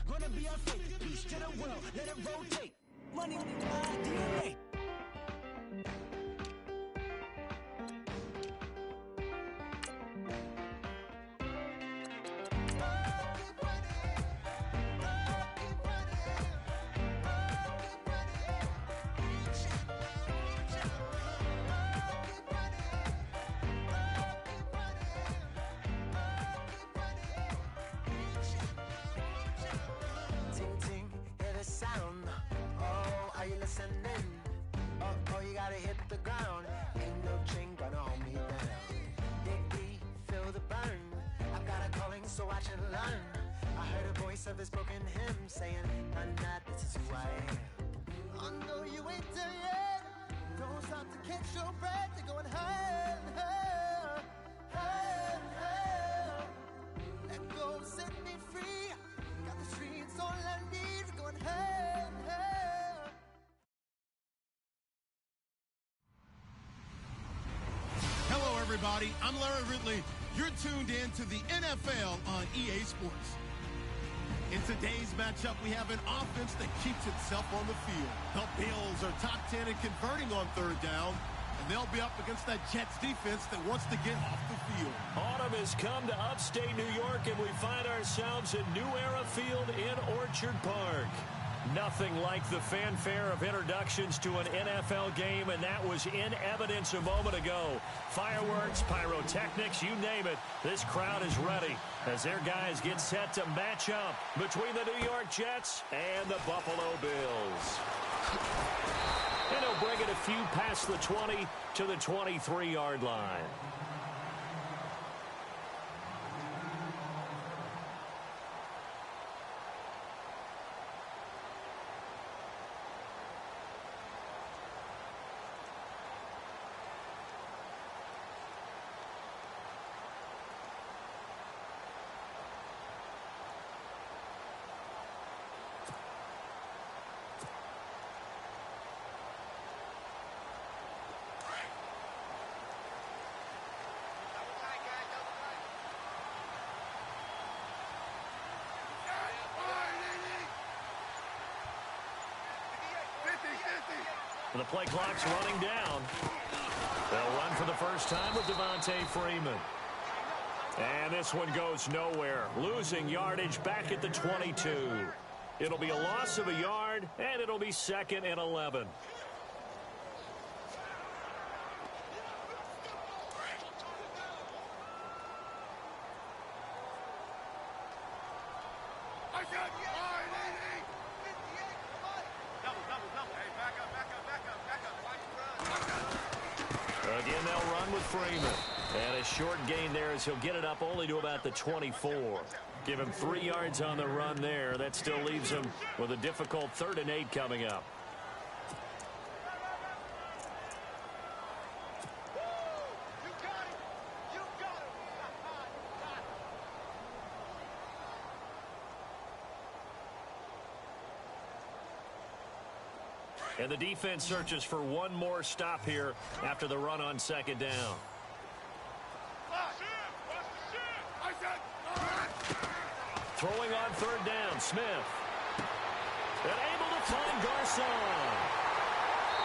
Gonna be our fate. Peace to the world, let it rotate. Money, DNA. Of his broken hymn saying, "None that this is who I am." I know you ain't there yet. Don't stop to catch your breath. You're going higher and higher, higher and higher. Let go, set me free. Got the streets all I need. We're going higher and higher. Hello, everybody. I'm Larry Ridley. You're tuned in to the NFL on EA Sports. In today's matchup, we have an offense that keeps itself on the field. The Bills are top 10 in converting on third down, and they'll be up against that Jets defense that wants to get off the field. Autumn has come to upstate New York, and we find ourselves at New Era Field in Orchard Park. Nothing like the fanfare of introductions to an NFL game, and that was in evidence a moment ago. Fireworks, pyrotechnics, you name it, this crowd is ready as their guys get set to match up between the New York Jets and the Buffalo Bills. And he'll bring it a few past the 20 to the 23-yard line. The play clock's running down. They'll run for the first time with Devontae Freeman. And this one goes nowhere. Losing yardage back at the 22. It'll be a loss of a yard, and it'll be 2nd and 11. Again, they'll run with Freeman. And a short gain there as he'll get it up only to about the 24. Give him 3 yards on the run there. That still leaves him with a difficult 3rd and 8 coming up. And the defense searches for one more stop here after the run on 2nd down. Throwing on 3rd down, Smith. And able to find Garcon.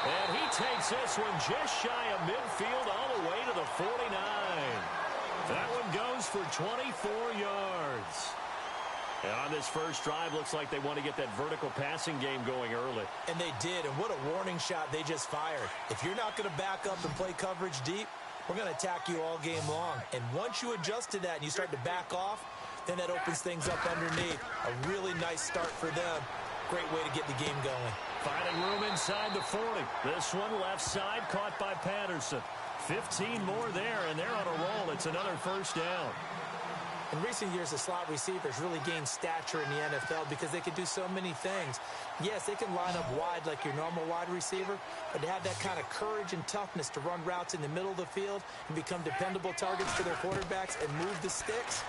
And he takes this one just shy of midfield all the way to the 49. That one goes for 24 yards. And on this first drive, looks like they want to get that vertical passing game going early. And they did, and what a warning shot they just fired. If you're not going to back up and play coverage deep, we're going to attack you all game long. And once you adjust to that and you start to back off, then that opens things up underneath. A really nice start for them. Great way to get the game going. Finding room inside the 40. This one left side caught by Patterson. 15 more there, and they're on a roll. It's another first down. In recent years, the slot receivers really gained stature in the NFL because they can do so many things. Yes, they can line up wide like your normal wide receiver, but to have that kind of courage and toughness to run routes in the middle of the field and become dependable targets for their quarterbacks and move the sticks,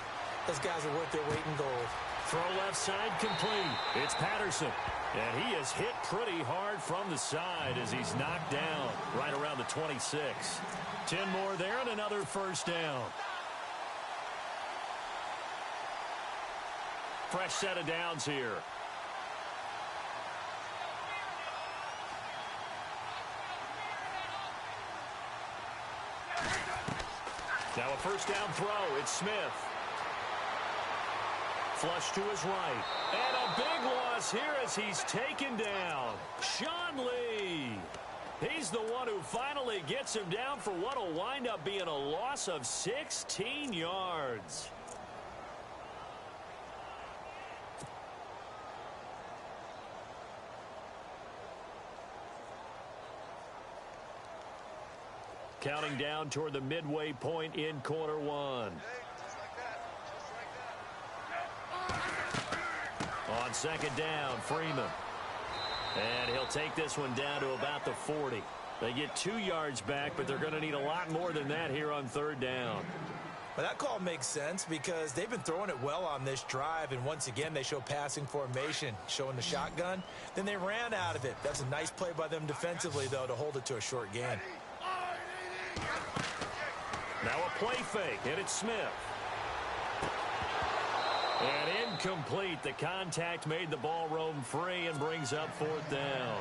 those guys are worth their weight in gold. Throw left side complete. It's Patterson. And he is hit pretty hard from the side as he's knocked down right around the 26. 10 more there and another first down. Fresh set of downs here. Now a first down throw. It's Smith. Flush to his right. And a big loss here as he's taken down. Sean Lee. He's the one who finally gets him down for what will wind up being a loss of 16 yards. Counting down toward the midway point in quarter one. On second down, Freeman. And he'll take this one down to about the 40. They get 2 yards back, but they're going to need a lot more than that here on third down. Well, that call makes sense because they've been throwing it well on this drive, and once again they show passing formation, showing the shotgun. Then they ran out of it. That's a nice play by them defensively, though, to hold it to a short gain. Now a play fake, and it's Smith. And incomplete. The contact made the ball roam free and brings up fourth down.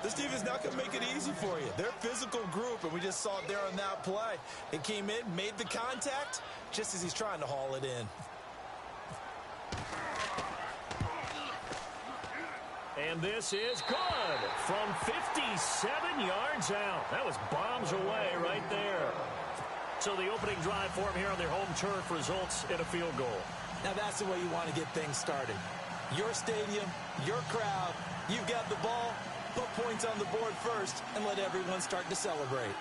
This team is not going to make it easy for you. They're a physical group, and we just saw it there on that play. It came in, made the contact, just as he's trying to haul it in. And this is good from 57 yards out. That was bombs away right there. So the opening drive for him here on their home turf results in a field goal. Now that's the way you want to get things started. Your stadium, your crowd, you've got the ball, put points on the board first, and let everyone start to celebrate.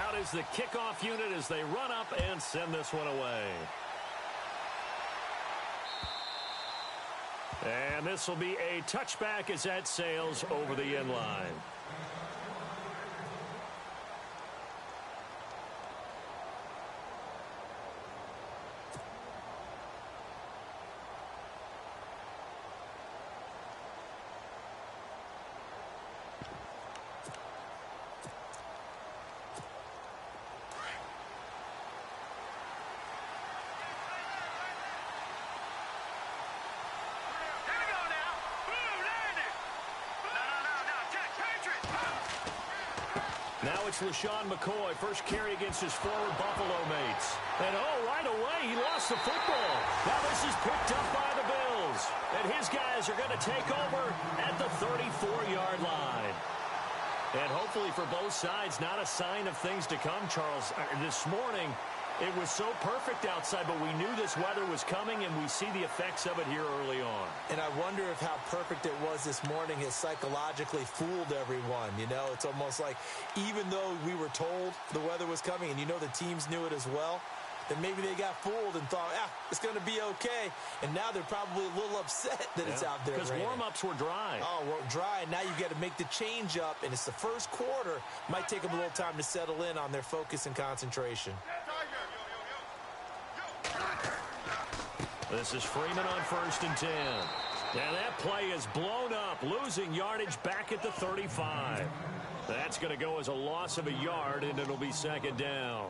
Out is the kickoff unit as they run up and send this one away. And this will be a touchback as that sails over the end line. Now it's LaShawn McCoy, first carry against his former Buffalo mates. And right away, he lost the football. Now this is picked up by the Bills. And his guys are going to take over at the 34-yard line. And hopefully for both sides, not a sign of things to come, Charles. This morning, it was so perfect outside, but we knew this weather was coming, and we see the effects of it here early on. And I wonder if how perfect it was this morning has psychologically fooled everyone. You know, it's almost like even though we were told the weather was coming, and you know the teams knew it as well, then maybe they got fooled and thought, it's going to be okay. And now they're probably a little upset that it's out there because warm-ups were dry. Oh, well, dry, and now you've got to make the change up, and it's the first quarter. Might take them a little time to settle in on their focus and concentration. This is Freeman on 1st and 10. Now that play is blown up, losing yardage back at the 35. That's going to go as a loss of a yard, and it'll be second down.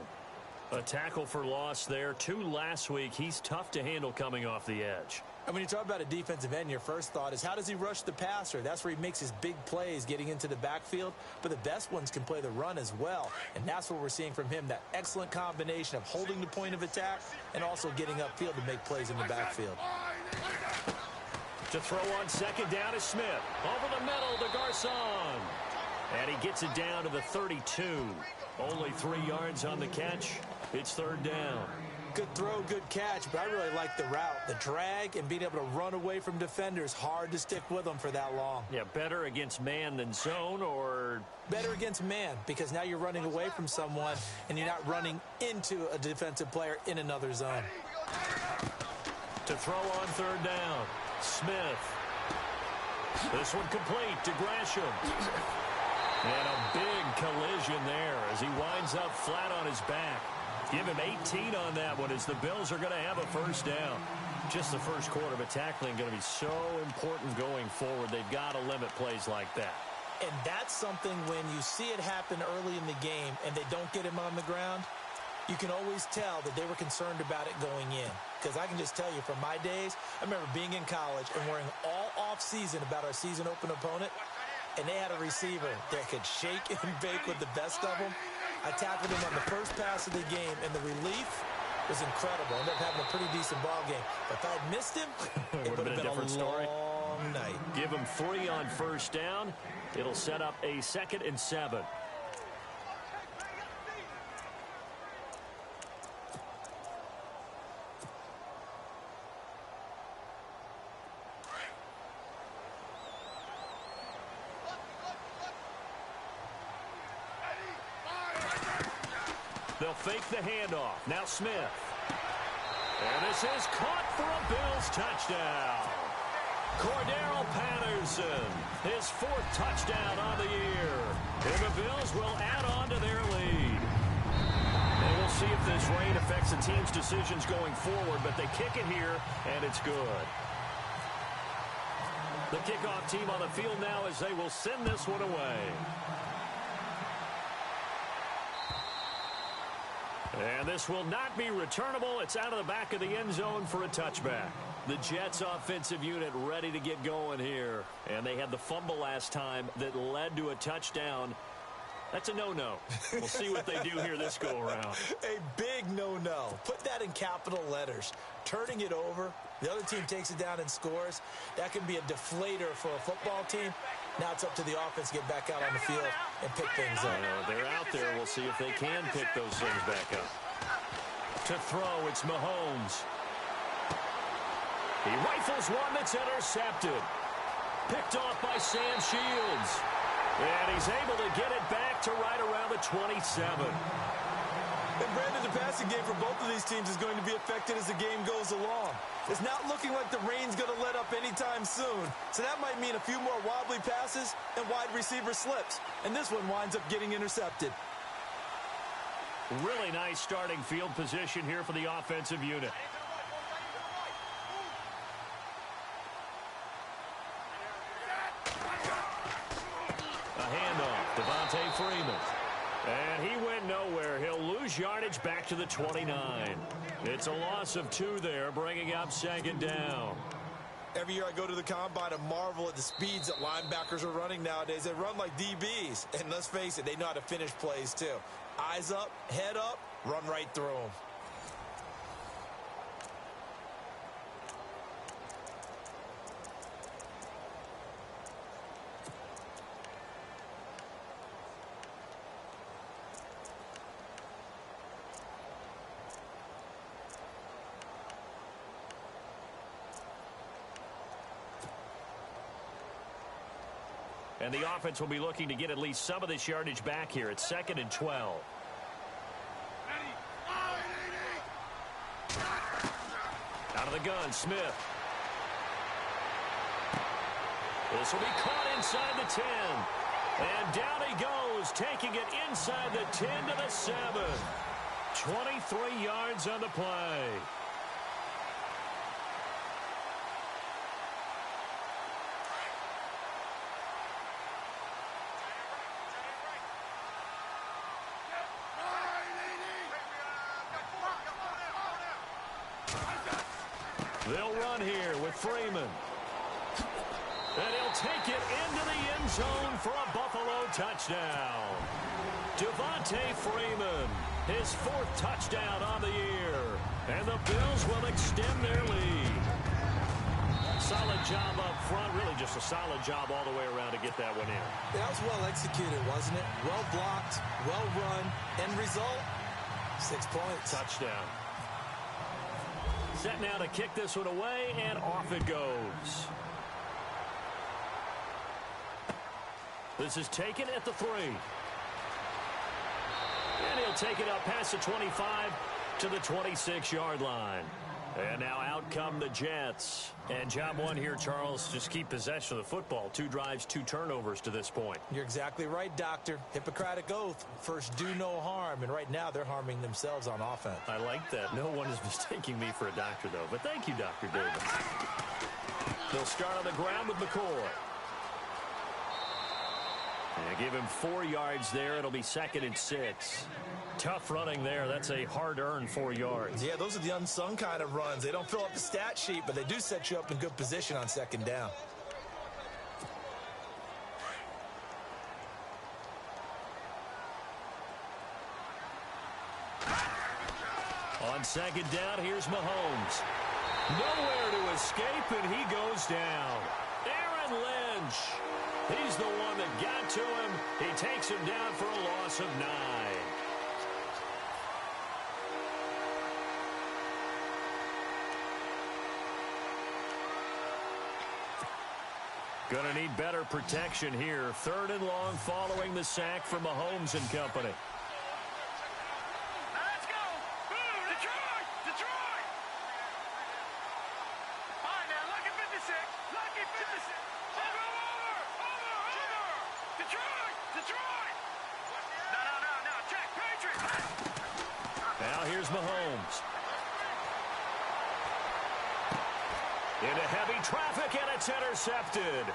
A tackle for loss there. 2 last week. He's tough to handle coming off the edge. And when you talk about a defensive end, your first thought is how does he rush the passer? That's where he makes his big plays getting into the backfield. But the best ones can play the run as well. And that's what we're seeing from him, that excellent combination of holding the point of attack and also getting upfield to make plays in the backfield. To throw on second down is Smith. Over the middle to Garcon. And he gets it down to the 32. Only 3 yards on the catch. It's third down. Good throw, good catch, but I really like the route. The drag and being able to run away from defenders. Hard to stick with them for that long. Yeah, better against man than zone, or? Better against man, because now you're running away from someone and you're not running into a defensive player in another zone. To throw on third down, Smith. This one complete to Gresham. And a big collision there as he winds up flat on his back. Give him 18 on that one as the Bills are going to have a first down. Just the first quarter, but tackling going to be so important going forward. They've got to limit plays like that. And that's something when you see it happen early in the game and they don't get him on the ground, you can always tell that they were concerned about it going in. Because I can just tell you from my days, I remember being in college and worrying all off-season about our season open opponent, and they had a receiver that could shake and bake with the best of them. I tackled him on the first pass of the game, and the relief was incredible. Ended up having a pretty decent ball game. But if I had missed him, it would have been a different story. Long night. Give him 3 on first down. It'll set up a 2nd and 7. They'll fake the handoff. Now Smith. And this is caught for a Bills touchdown. Cordero Patterson, his 4th touchdown on the year. And the Bills will add on to their lead. And we'll see if this rain affects the team's decisions going forward, but they kick it here, and it's good. The kickoff team on the field now as they will send this one away. And this will not be returnable. It's out of the back of the end zone for a touchback. The Jets offensive unit ready to get going here. And they had the fumble last time that led to a touchdown. That's a no-no. We'll see what they do here this go-around. A big no-no. Put that in capital letters. Turning it over, the other team takes it down and scores. That can be a deflator for a football team. Now it's up to the offense to get back out on the field and pick things up. They're out there. We'll see if they can pick those things back up. To throw, it's Mahomes. He rifles one that's intercepted. Picked off by Sam Shields. And he's able to get it back to right around the 27. And Brandon, the passing game for both of these teams is going to be affected as the game goes along. It's not looking like the rain's going to let up anytime soon. So that might mean a few more wobbly passes and wide receiver slips. And this one winds up getting intercepted. Really nice starting field position here for the offensive unit. A handoff, Devontae Freeman. And he went nowhere. He'll lose yardage back to the 29. It's a loss of 2 there, bringing up 2nd down. Every year I go to the combine and marvel at the speeds that linebackers are running nowadays. They run like DBs. And let's face it, they know how to finish plays too. Eyes up, head up, run right through them. And the offense will be looking to get at least some of this yardage back here. It's 2nd and 12. Out of the gun, Smith. This will be caught inside the 10. And down he goes, taking it inside the 10 to the 7. 23 yards on the play. They'll run here with Freeman. And he'll take it into the end zone for a Buffalo touchdown. Devontae Freeman, his 4th touchdown on the year. And the Bills will extend their lead. Solid job up front. Really just a solid job all the way around to get that one in. That was well executed, wasn't it? Well blocked, well run. End result, 6 points. Touchdown. Set now to kick this one away, and off it goes. This is taken at the 3. And he'll take it up past the 25 to the 26-yard line. And now out come the Jets. And job one here, Charles, just keep possession of the football. 2 drives, 2 turnovers to this point. You're exactly right, Doctor. Hippocratic oath. First, do no harm. And right now, they're harming themselves on offense. I like that. No one is mistaking me for a doctor, though. But thank you, Dr. Davis. They'll start on the ground with McCoy. And give him 4 yards there. It'll be 2nd and 6. Tough running there. That's a hard-earned 4 yards. Yeah, those are the unsung kind of runs. They don't fill up the stat sheet, but they do set you up in good position on 2nd down. On 2nd down, here's Mahomes. Nowhere to escape, and he goes down. Aaron Lynch. He's the one that got to him. He takes him down for a loss of 9. Gonna need better protection here. 3rd and long following the sack from Mahomes and company. Let's go! Boom! Detroit! Detroit! All right, now, lucky 56. Lucky 56. Over! Detroit! Detroit! No. Check, Patriots! Now here's Mahomes. Into heavy traffic, and it's intercepted.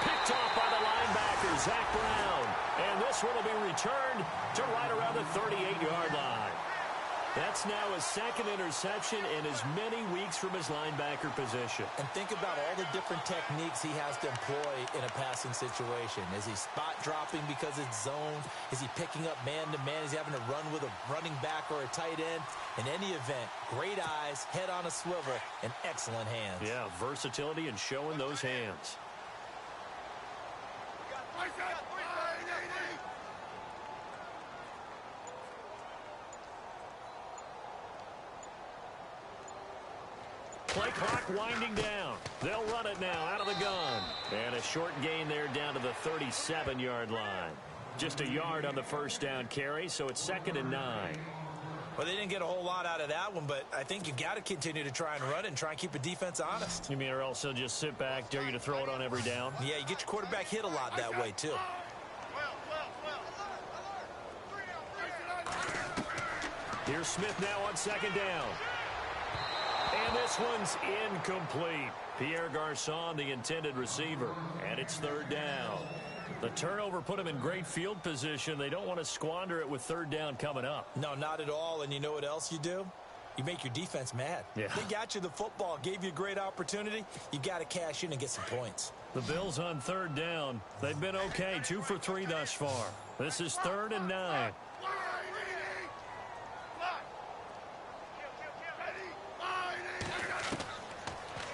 Picked off by the linebacker, Zach Brown. And this one will be returned to right around the 38-yard line. That's now his 2nd interception in as many weeks from his linebacker position. And think about all the different techniques he has to employ in a passing situation. Is he spot dropping because it's zone? Is he picking up man-to-man? Is he having to run with a running back or a tight end? In any event, great eyes, head on a swivel, and excellent hands. Yeah, versatility and showing those hands. Play clock winding down. They'll run it now out of the gun. And a short gain there down to the 37-yard line. Just a yard on the 1st down carry, so it's 2nd and 9. Well, they didn't get a whole lot out of that one, but I think you've got to continue to try and run it and try and keep the defense honest. You mean or else they'll just sit back, dare you to throw it on every down? Yeah, you get your quarterback hit a lot that way, too. Here's Smith now on 2nd down. And this one's incomplete. Pierre Garçon, the intended receiver. And it's 3rd down. The turnover put him in great field position. They don't want to squander it with 3rd down coming up. No, not at all. And you know what else you do? You make your defense mad. Yeah. They got you the football, gave you a great opportunity. You got to cash in and get some points. The Bills on 3rd down. They've been okay, 2 for 3 thus far. This is 3rd and 9.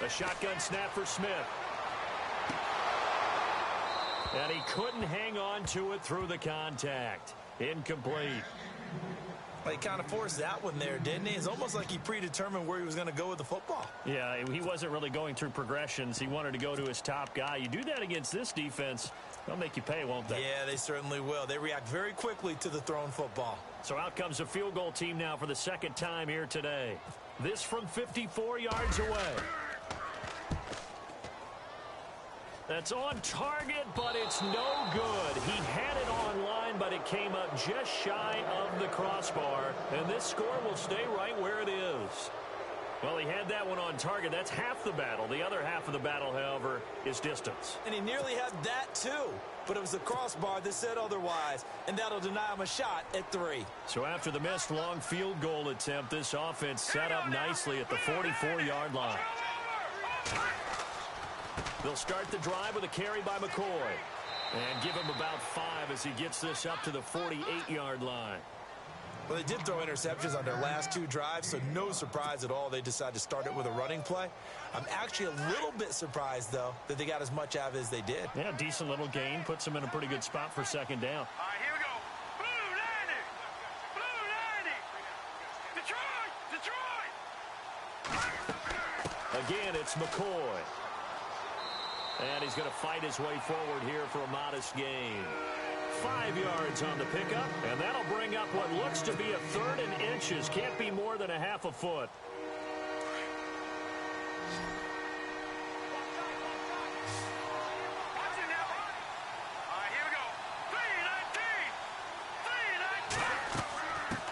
A shotgun snap for Smith. And he couldn't hang on to it through the contact. Incomplete. Well, he kind of forced that one there, didn't he? It's almost like he predetermined where he was going to go with the football. Yeah, he wasn't really going through progressions. He wanted to go to his top guy. You do that against this defense, they'll make you pay, won't they? Yeah, they certainly will. They react very quickly to the thrown football. So out comes a field goal team now for the 2nd time here today. This from 54 yards away. That's on target, but it's no good. He had it on line, but it came up just shy of the crossbar, and this score will stay right where it is. Well, he had that one on target. That's half the battle. The other half of the battle, however, is distance. And he nearly had that, too. But it was the crossbar that said otherwise, and that'll deny him a shot at 3. So after the missed long field goal attempt, this offense set up nicely at the 44-yard line. They'll start the drive with a carry by McCoy. And give him about 5 as he gets this up to the 48-yard line. Well, they did throw interceptions on their last 2 drives, so no surprise at all they decided to start it with a running play. I'm actually a little bit surprised, though, that they got as much out of it as they did. Yeah, decent little gain. Puts them in a pretty good spot for 2nd down. All right, here we go. Blue 90! Blue 90! Detroit! Detroit! Again, it's McCoy. And he's going to fight his way forward here for a modest gain. 5 yards on the pickup, and that'll bring up what looks to be a 3rd and inches. Can't be more than a half a foot.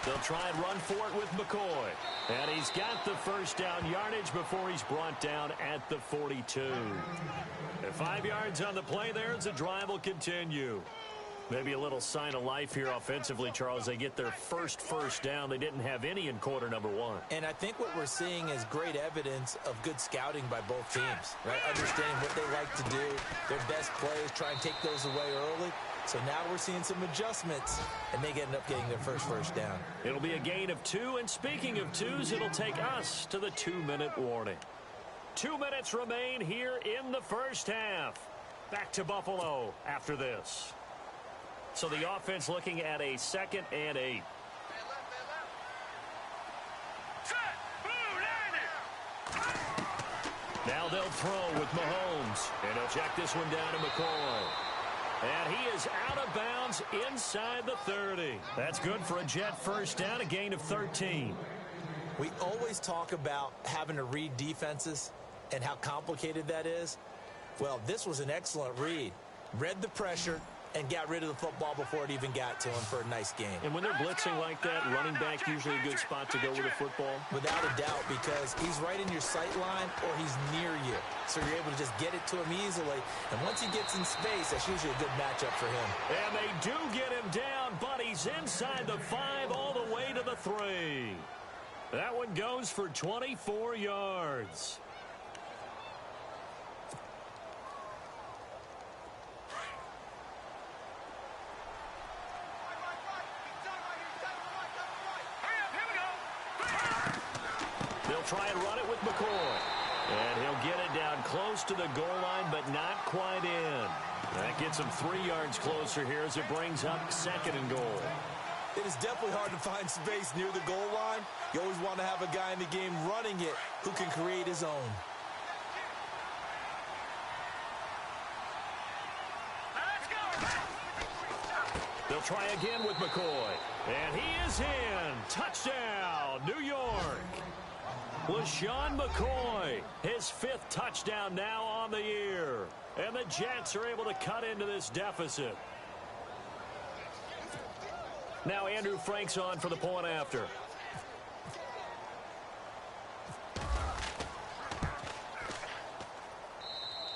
They'll try and run for it with McCoy. And he's got the first down yardage before he's brought down at the 42. 5 yards on the play there as the drive will continue. Maybe a little sign of life here offensively, Charles. They get their first down. They didn't have any in quarter number 1. And I think what we're seeing is great evidence of good scouting by both teams, right? Understanding what they like to do, their best plays, try and take those away early. So now we're seeing some adjustments, and they end up getting their first down. It'll be a gain of 2, and speaking of 2s, it'll take us to the 2-minute warning. 2 minutes remain here in the first half. Back to Buffalo after this. So the offense looking at a 2nd and 8. Now they'll throw with Mahomes, and he'll check this one down to McCoy. And he is out of bounds inside the 30. That's good for a Jet first down, a gain of 13. We always talk about having to read defenses and how complicated that is. Well, this was an excellent read. Read the pressure and got rid of the football before it even got to him for a nice game. And when they're blitzing like that, running back usually a good spot to go with the football? Without a doubt, because he's right in your sight line or he's near you. So you're able to just get it to him easily. And once he gets in space, that's usually a good matchup for him. And they do get him down, but he's inside the 5 all the way to the 3. That one goes for 24 yards. Try and run it with McCoy. And he'll get it down close to the goal line, but not quite in. That gets him 3 yards closer here as it brings up 2nd and goal. It is definitely hard to find space near the goal line. You always want to have a guy in the game running it who can create his own. They'll try again with McCoy. And he is in. Touchdown, New York. LaShawn McCoy, his 5th touchdown now on the year. And the Jets are able to cut into this deficit. Now Andrew Frank's on for the point after.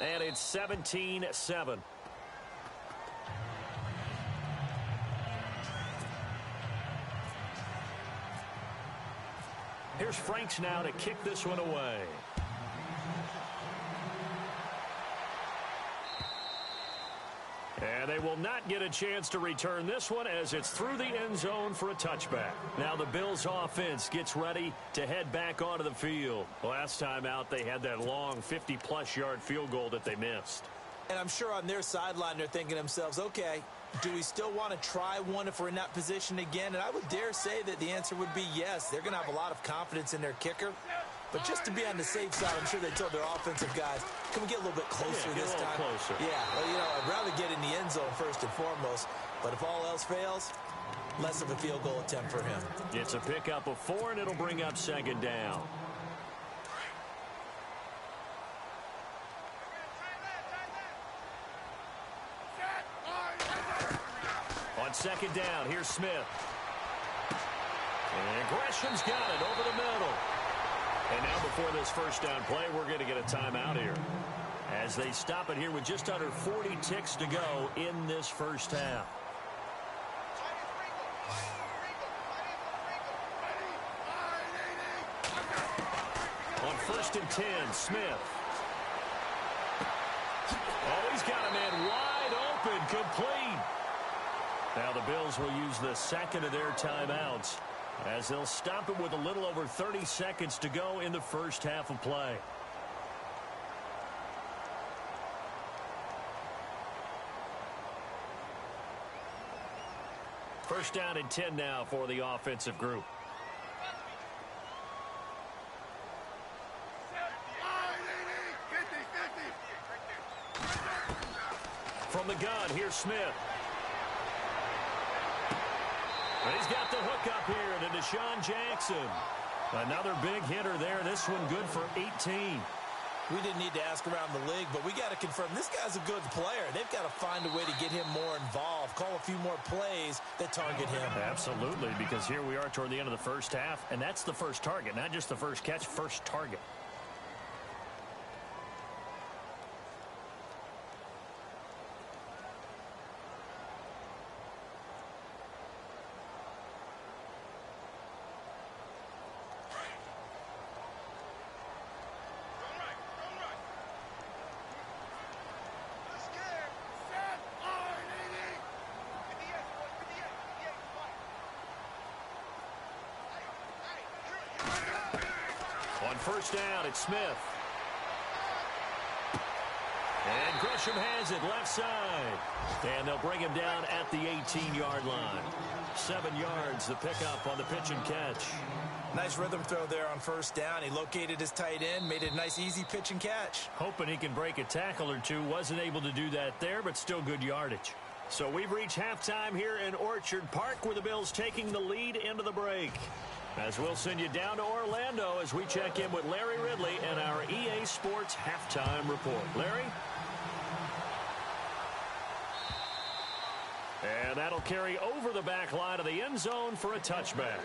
And it's 17-7. Here's Franks now to kick this one away. And they will not get a chance to return this one as it's through the end zone for a touchback. Now the Bills offense gets ready to head back onto the field. Last time out they had that long 50-plus yard field goal that they missed. And I'm sure on their sideline they're thinking to themselves, okay, do we still want to try one if we're in that position again? And I would dare say that the answer would be yes. They're going to have a lot of confidence in their kicker. But just to be on the safe side, I'm sure they told their offensive guys, can we get a little bit closer this time? Closer. Yeah, well, you know, I'd rather get in the end zone first and foremost. But if all else fails, less of a field goal attempt for him. It's a pickup of 4, and it'll bring up 2nd down. On 2nd down, here's Smith. And Gresham's got it over the middle. And now before this first down play, we're going to get a timeout here, as they stop it here with just under 40 ticks to go in this first half. On 1st and 10, Smith. Oh, he's got a man wide open, complete. Now the Bills will use the 2nd of their timeouts, as they'll stop it with a little over 30 seconds to go in the first half of play. First down and 10 now for the offensive group. From the gun, here's Smith. And he's got the hook up here to Deshaun Jackson. Another big hitter there. This one good for 18. We didn't need to ask around the league, but we got to confirm this guy's a good player. They've got to find a way to get him more involved, call a few more plays that target him. Absolutely, because here we are toward the end of the first half, and that's the first target, not just the first catch, first target. On first down, it's Smith. And Gresham has it left side. And they'll bring him down at the 18-yard line. 7 yards, the pickup on the pitch and catch. Nice rhythm throw there on first down. He located his tight end, made it a nice, easy pitch and catch. Hoping he can break a tackle or two. Wasn't able to do that there, but still good yardage. So we've reached halftime here in Orchard Park, where the Bills taking the lead into the break. As we'll send you down to Orlando as we check in with Larry Ridley and our EA Sports Halftime Report. Larry? And that'll carry over the back line of the end zone for a touchback.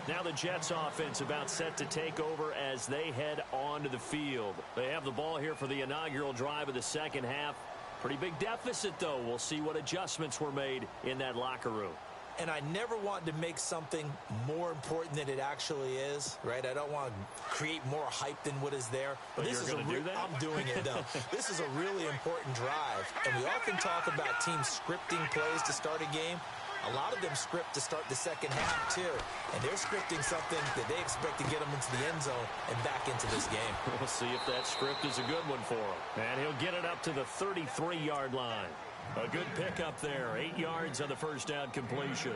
Now the Jets offense about set to take over as they head onto the field. They have the ball here for the inaugural drive of the second half. Pretty big deficit, though. We'll see what adjustments were made in that locker room. And I never want to make something more important than it actually is, right? I don't want to create more hype than what is there. But this is going to do that? I'm doing it, though. This is a really important drive. And we often talk about teams scripting plays to start a game. A lot of them script to start the second half, too. And they're scripting something that they expect to get them into the end zone and back into this game. We'll see if that script is a good one for him. And he'll get it up to the 33-yard line. A good pickup there. 8 yards on the first down completion.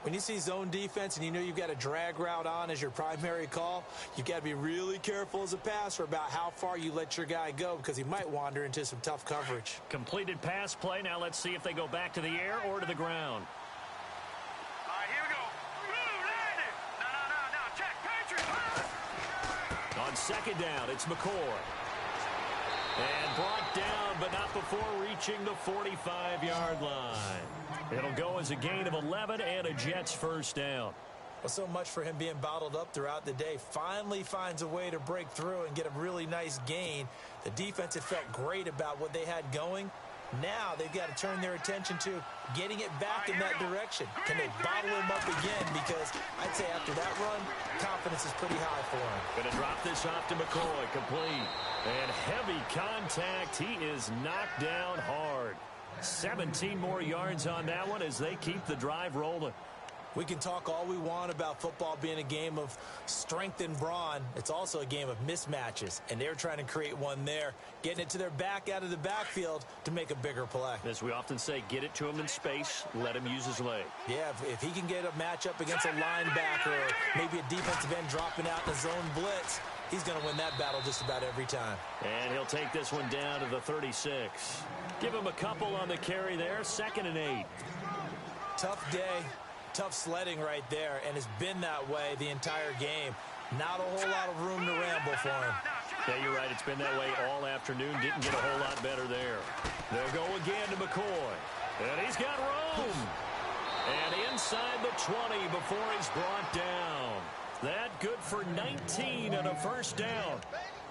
When you see zone defense and you know you've got a drag route on as your primary call, you've got to be really careful as a passer about how far you let your guy go, because he might wander into some tough coverage. Completed pass play. Now let's see if they go back to the air or to the ground. All right, here we go. Landed. No. Check. Patriot. On second down, it's McCoy. And brought down, but not before reaching the 45-yard line. It'll go as a gain of 11 and a Jets first down. Well, so much for him being bottled up throughout the day. Finally finds a way to break through and get a really nice gain. The defense had felt great about what they had going. Now they've got to turn their attention to getting it back in that direction. Can they bottle him up again? Because I'd say after that run, confidence is pretty high for him. Going to drop this off to McCoy, complete. And heavy contact. He is knocked down hard. 17 more yards on that one as they keep the drive rolling. We can talk all we want about football being a game of strength and brawn. It's also a game of mismatches, and they're trying to create one there, getting it to their back out of the backfield to make a bigger play. As we often say, get it to him in space, let him use his leg. Yeah, if he can get a matchup against a linebacker or maybe a defensive end dropping out in a zone blitz, he's going to win that battle just about every time. And he'll take this one down to the 36. Give him a couple on the carry there, 2nd and 8. Tough day. Tough sledding right there, and it's been that way the entire game. Not a whole lot of room to ramble for him. Yeah, you're right. It's been that way all afternoon. Didn't get a whole lot better there. They'll go again to McCoy. And he's got room. And inside the 20 before he's brought down. That good for 19 and a first down.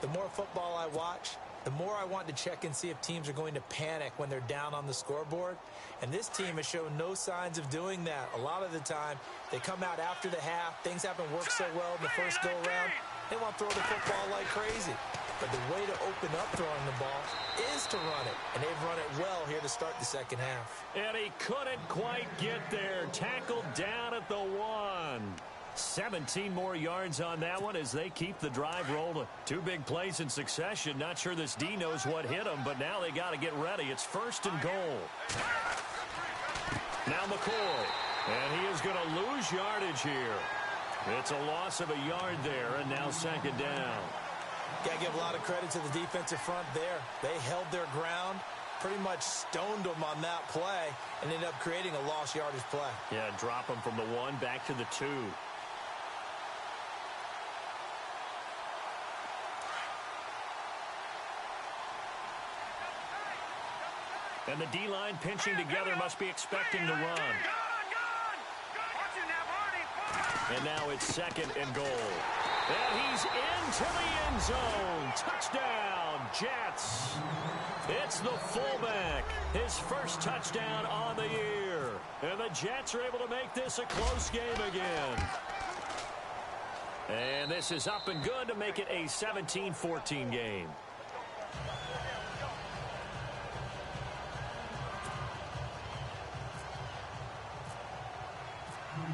The more football I watch, the more I want to check and see if teams are going to panic when they're down on the scoreboard. And this team has shown no signs of doing that. A lot of the time, they come out after the half. Things haven't worked so well in the first go-around. They want to throw the football like crazy. But the way to open up throwing the ball is to run it. And they've run it well here to start the second half. And he couldn't quite get there. Tackled down at the 1. 17 more yards on that one as they keep the drive rolling. 2 big plays in succession. Not sure this D knows what hit him, but now they got to get ready. It's 1st and goal. Now McCoy, and he is going to lose yardage here. It's a loss of a yard there, and now 2nd down. Got to give a lot of credit to the defensive front there. They held their ground, pretty much stoned them on that play, and ended up creating a lost yardage play. Yeah, drop them from the 1 back to the 2. And the D-line pinching together must be expecting to run. And now it's 2nd and goal. And he's into the end zone. Touchdown, Jets. It's the fullback. His first touchdown on the year. And the Jets are able to make this a close game again. And this is up and good to make it a 17-14 game.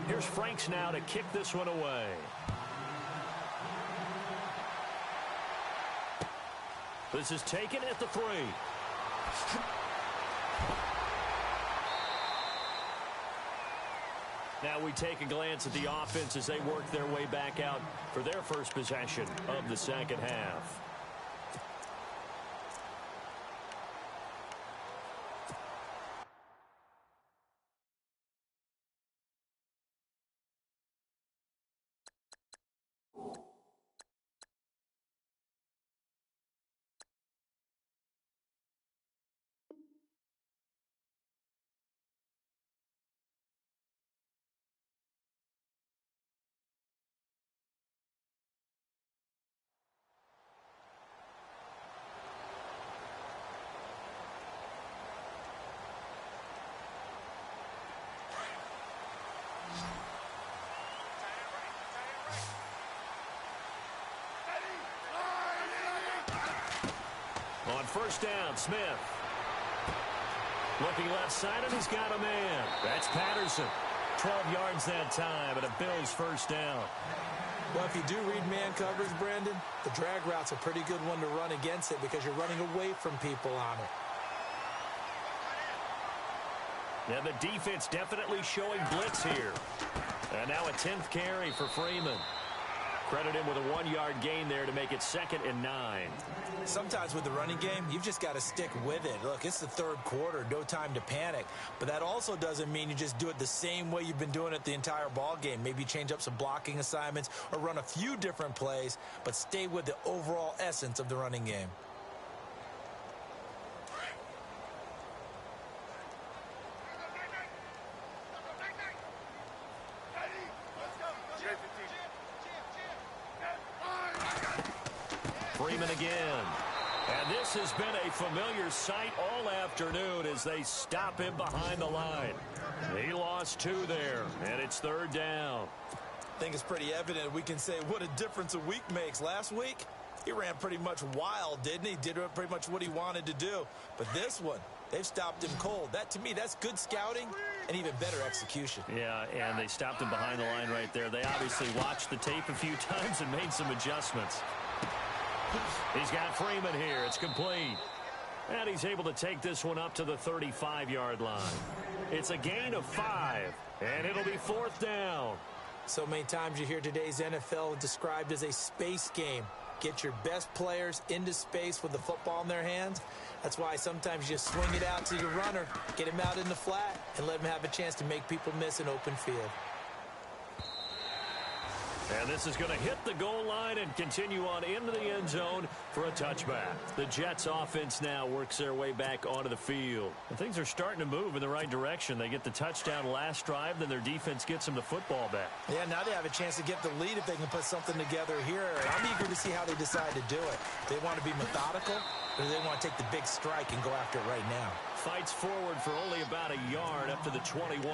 Here's Franks now to kick this one away. This is taken at the 3. Now we take a glance at the offense as they work their way back out for their first possession of the second half. On first down, Smith. Looking left side, and he's got a man. That's Patterson. 12 yards that time, and a Bills first down. Well, if you do read man coverage, Brandon, the drag route's a pretty good one to run against it because you're running away from people on it. And the defense definitely showing blitz here. And now a 10th carry for Freeman. Credit him with a 1-yard gain there to make it 2nd and 9. Sometimes with the running game, you've just got to stick with it. Look, it's the third quarter, no time to panic. But that also doesn't mean you just do it the same way you've been doing it the entire ball game. Maybe change up some blocking assignments or run a few different plays, but stay with the overall essence of the running game. Freeman again. And this has been a familiar sight all afternoon as they stop him behind the line. He lost 2 there, and it's 3rd down. I think it's pretty evident we can say what a difference a week makes. Last week, he ran pretty much wild, didn't he? Did pretty much what he wanted to do. But this one, they've stopped him cold. That, to me, that's good scouting and even better execution. Yeah, and they stopped him behind the line right there. They obviously watched the tape a few times and made some adjustments. He's got Freeman here. It's complete. And he's able to take this one up to the 35-yard line. It's a gain of 5, and it'll be 4th down. So many times you hear today's NFL described as a space game. Get your best players into space with the football in their hands. That's why sometimes you swing it out to your runner, get him out in the flat, and let him have a chance to make people miss an open field. And this is going to hit the goal line and continue on into the end zone for a touchback. The Jets offense now works their way back onto the field. And things are starting to move in the right direction. They get the touchdown last drive, then their defense gets them the football back. Yeah, now they have a chance to get the lead if they can put something together here. And I'm eager to see how they decide to do it. They want to be methodical, or they want to take the big strike and go after it right now. Fights forward for only about a yard up to the 21.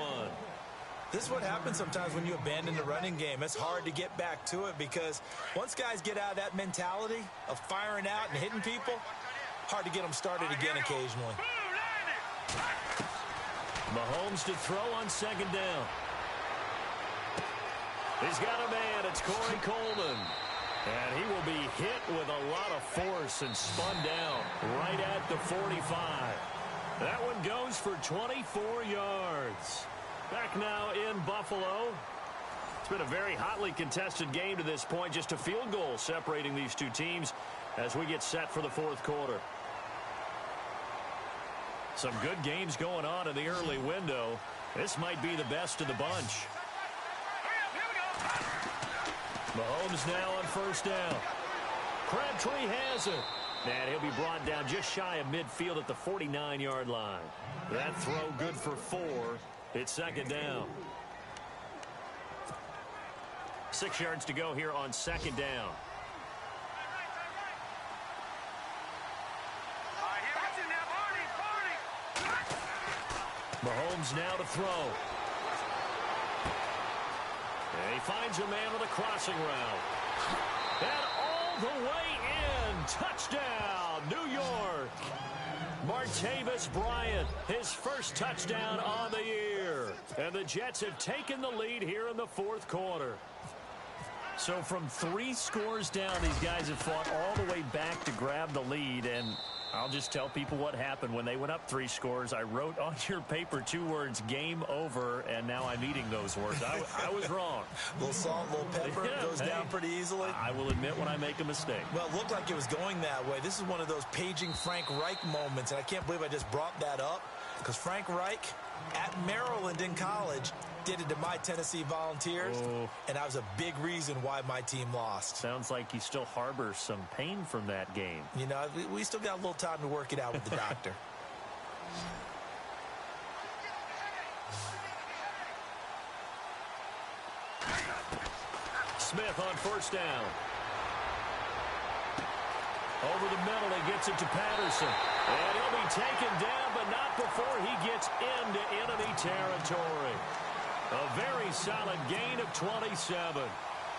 This is what happens sometimes when you abandon the running game. It's hard to get back to it because once guys get out of that mentality of firing out and hitting people, hard to get them started again occasionally. Mahomes to throw on 2nd down. He's got a man. It's Corey Coleman. And he will be hit with a lot of force and spun down right at the 45. That one goes for 24 yards. Back now in Buffalo. It's been a very hotly contested game to this point. Just a field goal separating these two teams as we get set for the 4th quarter. Some good games going on in the early window. This might be the best of the bunch. Mahomes now on 1st down. Crabtree has it. And he'll be brought down just shy of midfield at the 49-yard line. That throw good for 4. It's second down. 6 yards to go here on second down. Mahomes now to throw. And he finds a man with a crossing route. And all the way in. Touchdown, New York. Martavis Bryant, his first touchdown on the year. And the Jets have taken the lead here in the fourth quarter. So from 3 scores down, these guys have fought all the way back to grab the lead. And I'll just tell people what happened when they went up 3 scores. I wrote on your paper 2 words, game over, and now I'm eating those words. I was wrong. A little salt, a little pepper, goes down pretty easily. I will admit when I make a mistake. Well, it looked like it was going that way. This is one of those paging Frank Reich moments, and I can't believe I just brought that up, because Frank Reich at Maryland in college did it to my Tennessee Volunteers, and that was a big reason why my team lost. Sounds like you still harbor some pain from that game. You know, we still got a little time to work it out with the doctor. Smith on first down. Over the middle, he gets it to Patterson. And he'll be taken down, but not before he gets into enemy territory. A very solid gain of 27.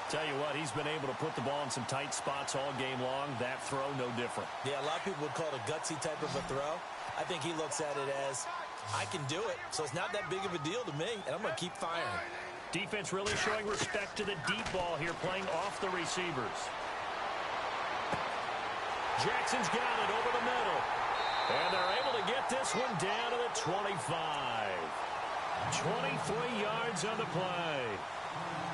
Tell you what, he's been able to put the ball in some tight spots all game long. That throw, no different. Yeah, a lot of people would call it a gutsy type of a throw. I think he looks at it as, I can do it, so it's not that big of a deal to me, and I'm going to keep firing. Defense really showing respect to the deep ball here, playing off the receivers. Jackson's got it over the middle. And they're able to get this one down to the 25. 23 yards on the play.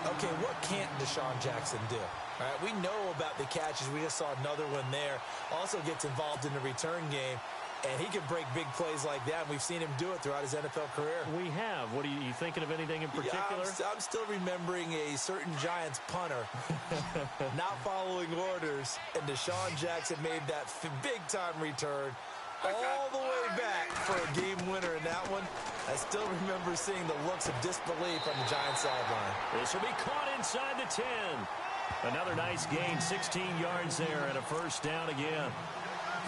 Okay, what can't Deshaun Jackson do? All right, we know about the catches. We just saw another one there. Also gets involved in the return game, and he can break big plays like that. And we've seen him do it throughout his NFL career. We have. What are you thinking of anything in particular? Yeah, I'm still remembering a certain Giants punter not following orders, and Deshaun Jackson made that big-time return all the way back for a game winner in that one. I still remember seeing the looks of disbelief on the Giants sideline. This will be caught inside the 10. Another nice gain, 16 yards there, and a first down again.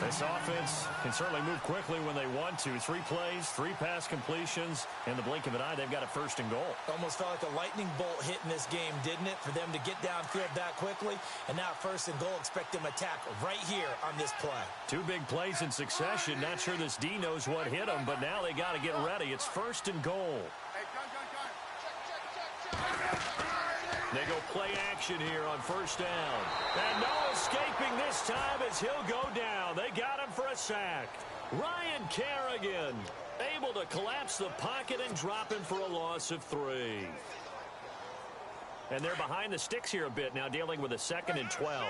This offense can certainly move quickly when they want to. 3 plays, 3 pass completions. In the blink of an eye, they've got a first and goal. Almost felt like a lightning bolt hit in this game, didn't it? For them to get downfield that quickly. And now first and goal, expect them to attack right here on this play. 2 big plays in succession. Not sure this D knows what hit them, but now they got to get ready. It's first and goal. They go play action here on first down. And no escaping this time as he'll go down. They got him for a sack. Ryan Kerrigan able to collapse the pocket and drop him for a loss of 3. And they're behind the sticks here a bit now, dealing with a 2nd and 12.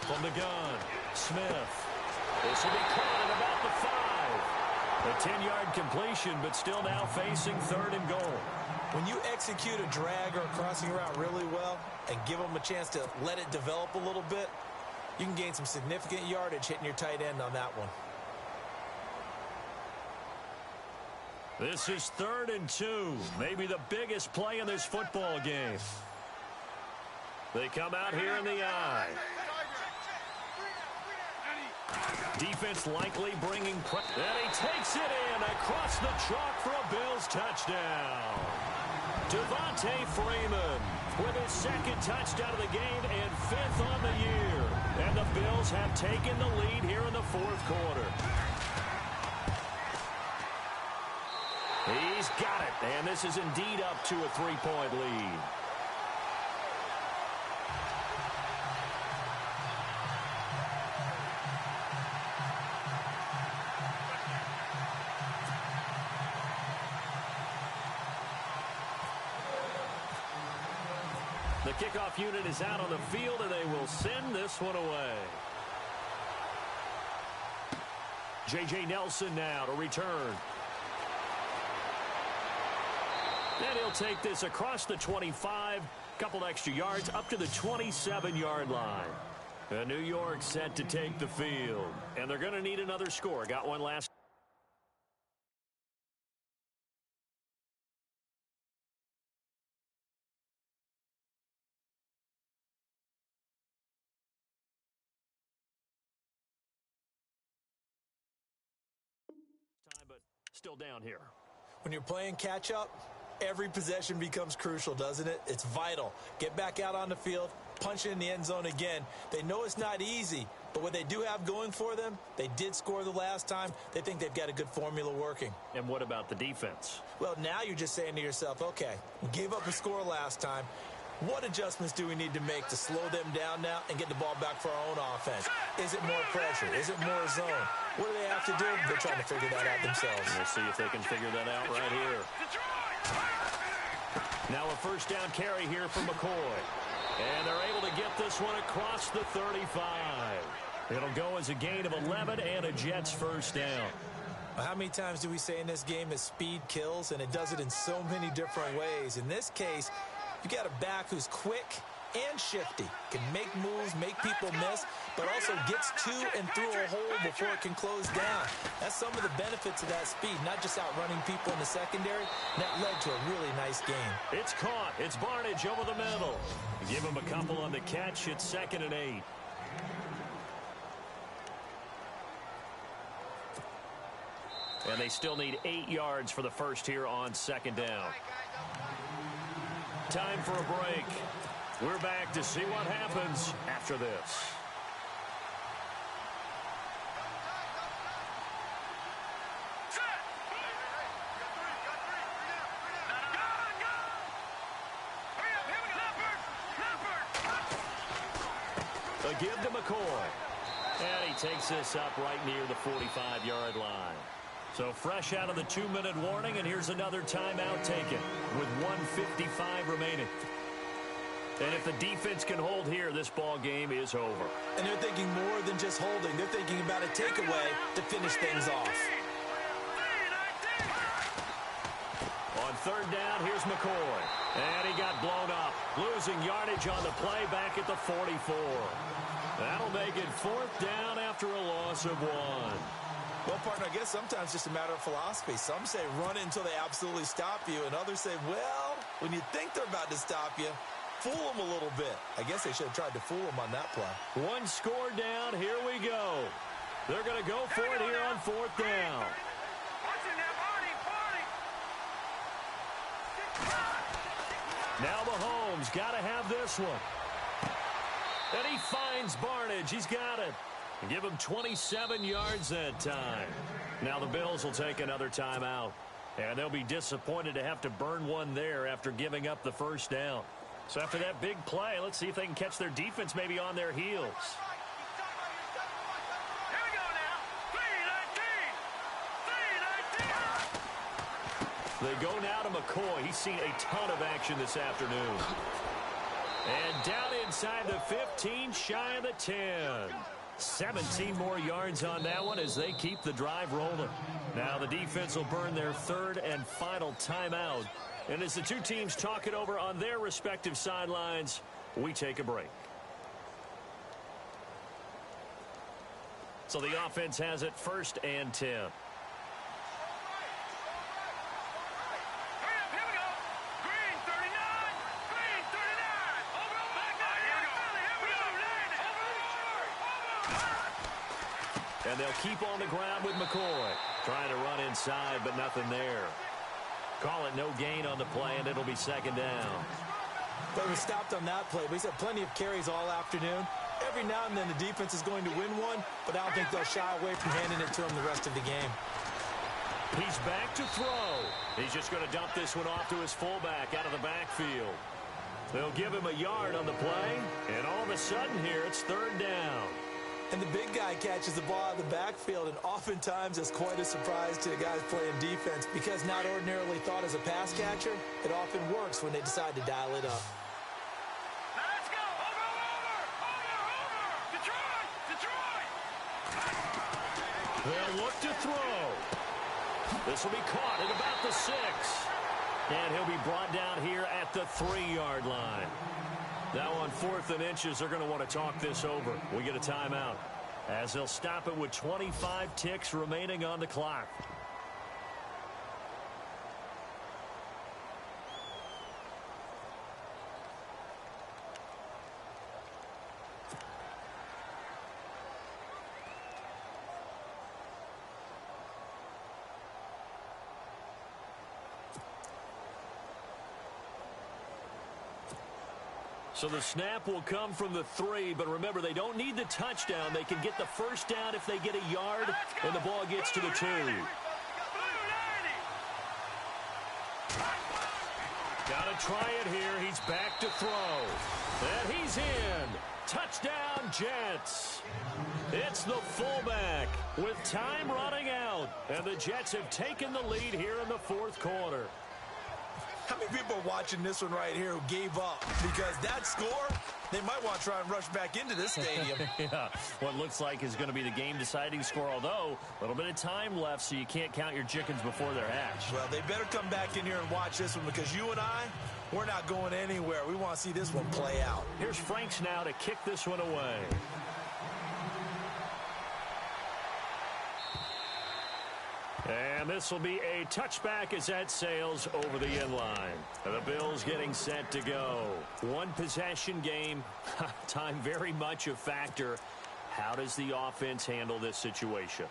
From the gun, Smith. This will be caught at about the 5. A 10-yard completion, but still now facing 3rd and goal. When you execute a drag or a crossing route really well and give them a chance to let it develop a little bit, you can gain some significant yardage hitting your tight end on that one. This is 3rd and 2. Maybe the biggest play in this football game. They come out here in the eye. Defense likely bringing pressure. And he takes it in across the chalk for a Bills touchdown. Devontae Freeman with his 2nd touchdown of the game and 5th on the year. And the Bills have taken the lead here in the 4th quarter. He's got it. And this is indeed up to a 3-point lead. The kickoff unit is out on the field, and they will send this one away. J.J. Nelson now to return. And he'll take this across the 25, couple extra yards up to the 27-yard line. New York set to take the field. And they're going to need another score. Got one last. But still down here. When you're playing catch-up, every possession becomes crucial, doesn't it? It's vital. Get back out on the field, punch it in the end zone again. They know it's not easy, but what they do have going for them, they did score the last time. They think they've got a good formula working. And what about the defense? Well, now you're just saying to yourself, okay, we gave up a score last time. What adjustments do we need to make to slow them down now and get the ball back for our own offense? Is it more pressure? Is it more zone? What do they have to do? They're trying to figure that out themselves. We'll see if they can figure that out right here. Now a first down carry here for McCoy. And they're able to get this one across the 35. It'll go as a gain of 11 and a Jets first down. How many times do we say in this game that speed kills, and it does it in so many different ways? In this case, you got a back who's quick and shifty, can make moves, make people miss, but also gets to and through a hole before it can close down. That's some of the benefits of that speed, not just outrunning people in the secondary. That led to a really nice game. It's caught. It's Barnidge over the middle. Give him a couple on the catch. It's 2nd and 8. And they still need 8 yards for the first here on 2nd down. Time for a break. We're back to see what happens after this. A give to McCoy. And he takes this up right near the 45-yard line. So fresh out of the 2-minute warning, and here's another timeout taken with 1:55 remaining. And if the defense can hold here, this ball game is over. And they're thinking more than just holding. They're thinking about a takeaway to finish things off. On 3rd down, here's McCoy. And he got blown up. Losing yardage on the play back at the 44. That'll make it 4th down after a loss of 1. Well, partner, I guess sometimes it's just a matter of philosophy. Some say run it until they absolutely stop you, and others say, well, when you think they're about to stop you, fool them a little bit. I guess they should have tried to fool them on that play. 1 score down. Here we go. They're going to go for it here on 4th down. Now Mahomes got to have this one. And he finds Barnidge. He's got it. Give him 27 yards that time. Now the Bills will take another timeout. And they'll be disappointed to have to burn one there after giving up the first down. So after that big play, let's see if they can catch their defense maybe on their heels. Here we go now. 3-19. They go now to McCoy. He's seen a ton of action this afternoon. And down inside the 15, shy of the 10. 17 more yards on that one as they keep the drive rolling. Now the defense will burn their 3rd and final timeout. And as the two teams talk it over on their respective sidelines, we take a break. So the offense has it 1st and 10. And they'll keep on the ground with McCoy. Trying to run inside, but nothing there. Call it no gain on the play, and it'll be 2nd down. But we stopped on that play. We've had plenty of carries all afternoon. Every now and then the defense is going to win one, but I don't think they'll shy away from handing it to him the rest of the game. He's back to throw. He's just going to dump this one off to his fullback out of the backfield. They'll give him a yard on the play, and all of a sudden here it's 3rd down. And the big guy catches the ball out of the backfield, and oftentimes it's quite a surprise to the guys playing defense because not ordinarily thought as a pass catcher, it often works when they decide to dial it up. Now let's go. Over. Detroit. They'll look to throw. This will be caught at about the 6. And he'll be brought down here at the 3-yard line. Now on 4th and inches, they're going to want to talk this over. We get a timeout as they'll stop it with 25 ticks remaining on the clock. So the snap will come from the 3, but remember, they don't need the touchdown. They can get the first down if they get a yard, and the ball gets to the 2. Got to try it here. He's back to throw. And he's in. Touchdown, Jets. It's the fullback with time running out, and the Jets have taken the lead here in the 4th quarter. How many people are watching this one right here who gave up? Because that score, they might want to try and rush back into this stadium. Yeah, what looks like is going to be the game-deciding score, although a little bit of time left, so you can't count your chickens before they're hatched. Well, they better come back in here and watch this one, because you and I, we're not going anywhere. We want to see this one play out. Here's Franks now to kick this one away. And this will be a touchback as that sails over the end line. The Bills getting set to go. One possession game. Time very much a factor. How does the offense handle this situation?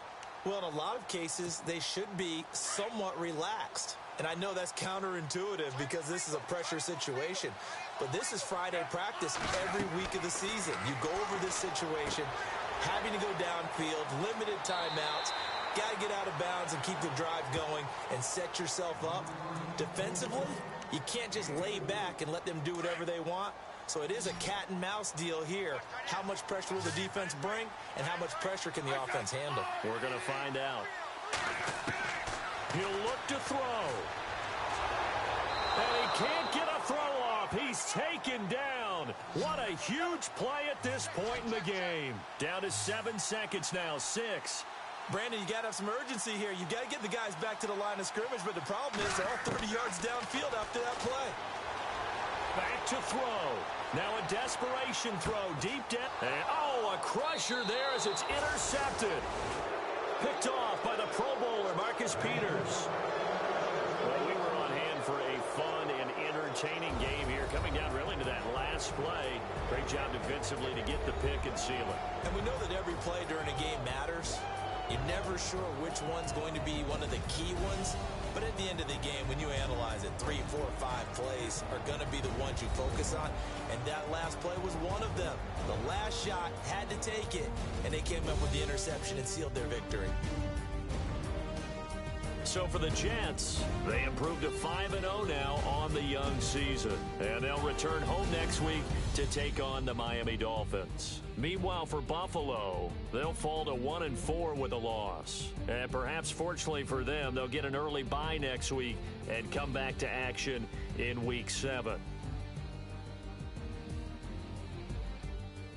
Well, in a lot of cases, they should be somewhat relaxed. And I know that's counterintuitive because this is a pressure situation. But this is Friday practice every week of the season. You go over this situation, having to go downfield, limited timeouts. Got to get out of bounds and keep the drive going and set yourself up. Defensively, you can't just lay back and let them do whatever they want. So it is a cat and mouse deal here. How much pressure will the defense bring, and how much pressure can the offense handle? We're going to find out. He'll look to throw. And he can't get a throw off. He's taken down. What a huge play at this point in the game. Down to 7 seconds now, 6. Brandon, you got to have some urgency here. You got to get the guys back to the line of scrimmage, but the problem is they're all 30 yards downfield after that play. Back to throw. Now a desperation throw deep down. And a crusher there as it's intercepted. Picked off by the Pro Bowler, Marcus Peters. Well, we were on hand for a fun and entertaining game here, coming down really to that last play. Great job defensively to get the pick and seal it. And we know that every play during a game matters. You're never sure which one's going to be one of the key ones. But at the end of the game, when you analyze it, 3, 4, 5 plays are going to be the ones you focus on. And that last play was one of them. The last shot had to take it, and they came up with the interception and sealed their victory. So for the Jets, they improved to 5-0 now on the young season. And they'll return home next week to take on the Miami Dolphins. Meanwhile, for Buffalo, they'll fall to 1-4 with a loss. And perhaps fortunately for them, they'll get an early bye next week and come back to action in Week 7.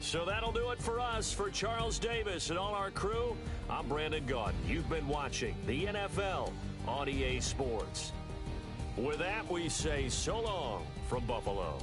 So that'll do it for us. For Charles Davis and all our crew, I'm Brandon Gaudin. You've been watching the NFL on EA Sports. With that, we say so long from Buffalo.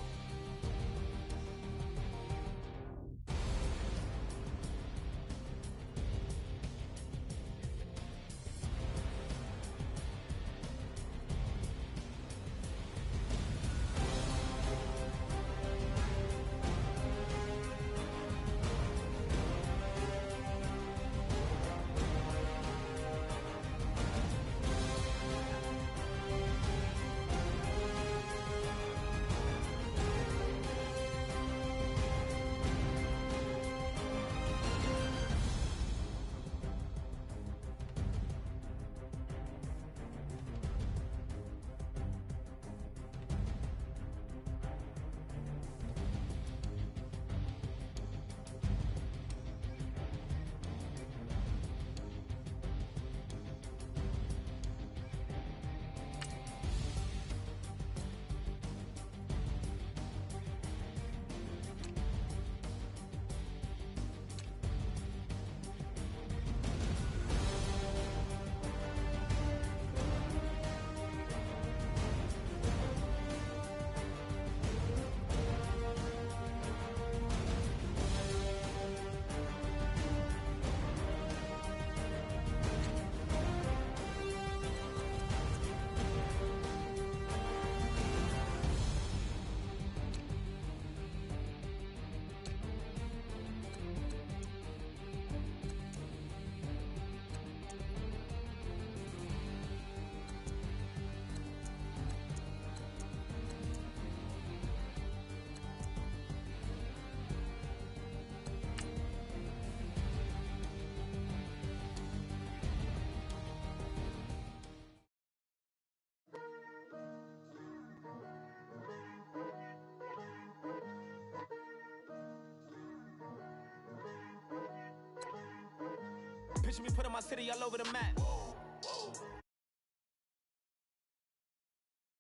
Picture me putting my city all over the map.